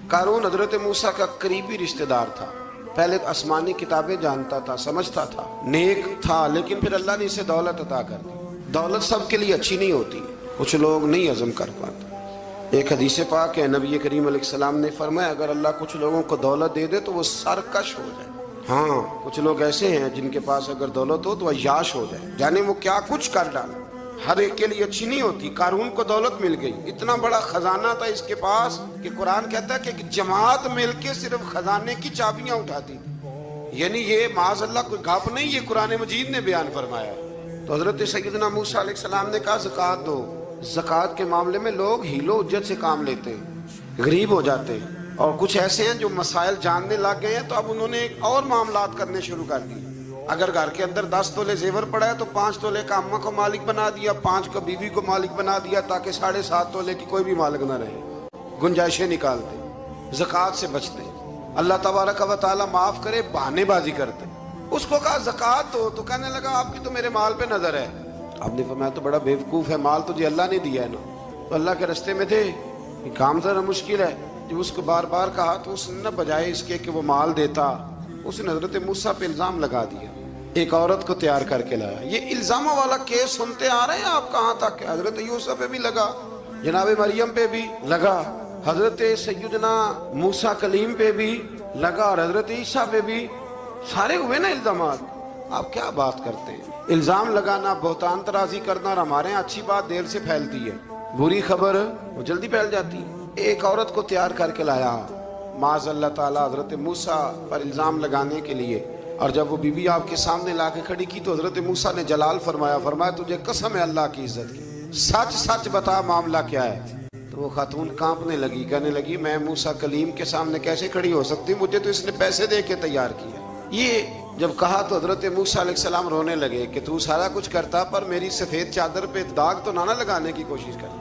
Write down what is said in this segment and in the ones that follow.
قارون حضرت موسیٰ کا قریبی رشتہ دار تھا. پہلے آسمانی کتابیں جانتا تھا، سمجھتا تھا، نیک تھا، لیکن پھر اللہ نے اسے دولت عطا کر دی. دولت سب کے لیے اچھی نہیں ہوتی، کچھ لوگ نہیں ہضم کر پاتے. ایک حدیث پاک ہے، نبی کریم علیہ السلام نے فرمایا اگر اللہ کچھ لوگوں کو دولت دے دے تو وہ سرکش ہو جائے. ہاں، کچھ لوگ ایسے ہیں جن کے پاس اگر دولت ہو تو وہ عیاش ہو جائے، یعنی وہ کیا کچھ کر ڈالے. ہر ایک کے لیے اچھی نہیں ہوتی. قارون کو دولت مل گئی، اتنا بڑا خزانہ تھا اس کے پاس کہ قرآن کہتا ہے کہ ایک جماعت مل کے صرف خزانے کی چابیاں اٹھاتی تھی. یعنی یہ معاذ اللہ کوئی گپ نہیں، یہ قرآن مجید نے بیان فرمایا. تو حضرت سیدنا موسیٰ علیہ السلام نے کہا زکوٰۃ دو. زکوٰۃ کے معاملے میں لوگ حیل و حجت سے کام لیتے ہیں، غریب ہو جاتے ہیں، اور کچھ ایسے ہیں جو مسائل جاننے لگ گئے ہیں تو اب انہوں نے اور معاملات کرنے شروع کر دیے. اگر گھر کے اندر 10 تولے زیور پڑا ہے تو 5 تولے کا اماں کو مالک بنا دیا، 5 کو بیوی کو مالک بنا دیا، تاکہ 7.5 تولے کی کوئی بھی مالک نہ رہے. گنجائشیں نکالتے، زکوٰۃ سے بچتے. اللہ تبارک و تعالیٰ معاف کرے، بہانے بازی کرتے. اس کو کہا زکوٰۃ دو تو کہنے لگا آپ کی تو میرے مال پہ نظر ہے. آپ نے فرمایا تو بڑا بیوقوف ہے، مال تجھے اللہ نے دیا ہے نا. تو اللہ کے رستے میں تھے، یہ کام ذرا مشکل ہے. جب اس کو بار بار کہا تو اس نے بجائے اس کے کہ وہ مال دیتا، اس نے حضرت موسیٰ پہ الزام لگا دیا. ایک عورت کو تیار کر کے لایا. یہ الزاموں والا کیس سنتے آ رہے ہیں آپ کہاں تک. حضرت یوسف پہ بھی لگا، جناب مریم پہ بھی لگا، حضرت سیدنا موسیٰ کلیم پہ بھی لگا، اور حضرت عیسیٰ پہ بھی. سارے ہوئے نا الزامات. آپ کیا بات کرتے ہیں. الزام لگانا، بہتان ترازی کرنا، اور ہمارے یہاں اچھی بات دیر سے پھیلتی ہے، بری خبر وہ جلدی پھیل جاتی ہے. ایک عورت کو تیار کر کے لایا معاذ اللہ تعالیٰ حضرت موسیٰ پر الزام لگانے کے لیے. اور جب وہ بی بی آپ کے سامنے لا کے کھڑی کی تو حضرت موسیٰ نے جلال فرمایا تجھے قسم ہے اللہ کی عزت کی، سچ سچ بتا معاملہ کیا ہے. تو وہ خاتون کانپنے لگی، کہنے لگی میں موسیٰ کلیم کے سامنے کیسے کھڑی ہو سکتی، مجھے تو اس نے پیسے دے کے تیار کیا. یہ جب کہا تو حضرت موسیٰ علیہ السلام رونے لگے کہ تو سارا کچھ کرتا پر میری سفید چادر پہ داغ تو نہ لگانے کی کوشش کر.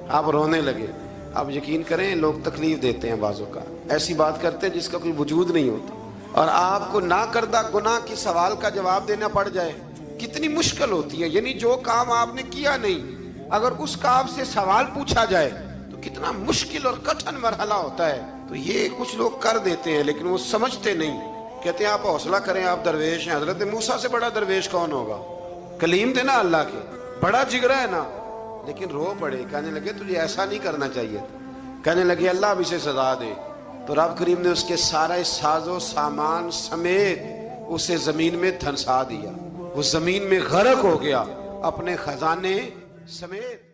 آپ رونے لگے. آپ یقین کریں لوگ تکلیف دیتے ہیں، بعضوں کا ایسی بات کرتے ہیں جس کا کوئی وجود نہیں ہوتا، اور آپ کو نہ کردہ گناہ کی سوال کا جواب دینا پڑ جائے کتنی مشکل ہوتی ہے. یعنی جو کام آپ نے کیا نہیں، اگر اس کا آپ سے سوال پوچھا جائے تو کتنا مشکل اور کٹھن مرحلہ ہوتا ہے. تو یہ کچھ لوگ کر دیتے ہیں لیکن وہ سمجھتے نہیں. کہتے ہیں آپ حوصلہ کریں، آپ درویش ہیں. حضرت موسیٰ سے بڑا درویش کون ہوگا؟ کلیم تھے نا اللہ کے، بڑا جگرا ہے نا. لیکن رو پڑے، کہنے لگے تجھے ایسا نہیں کرنا چاہیے تھا. کہنے لگے اللہ اب اسے سزا دے. تو رب کریم نے اس کے سارے ساز و سامان سمیت اسے زمین میں دھنسا دیا. وہ زمین میں غرق ہو گیا اپنے خزانے سمیت.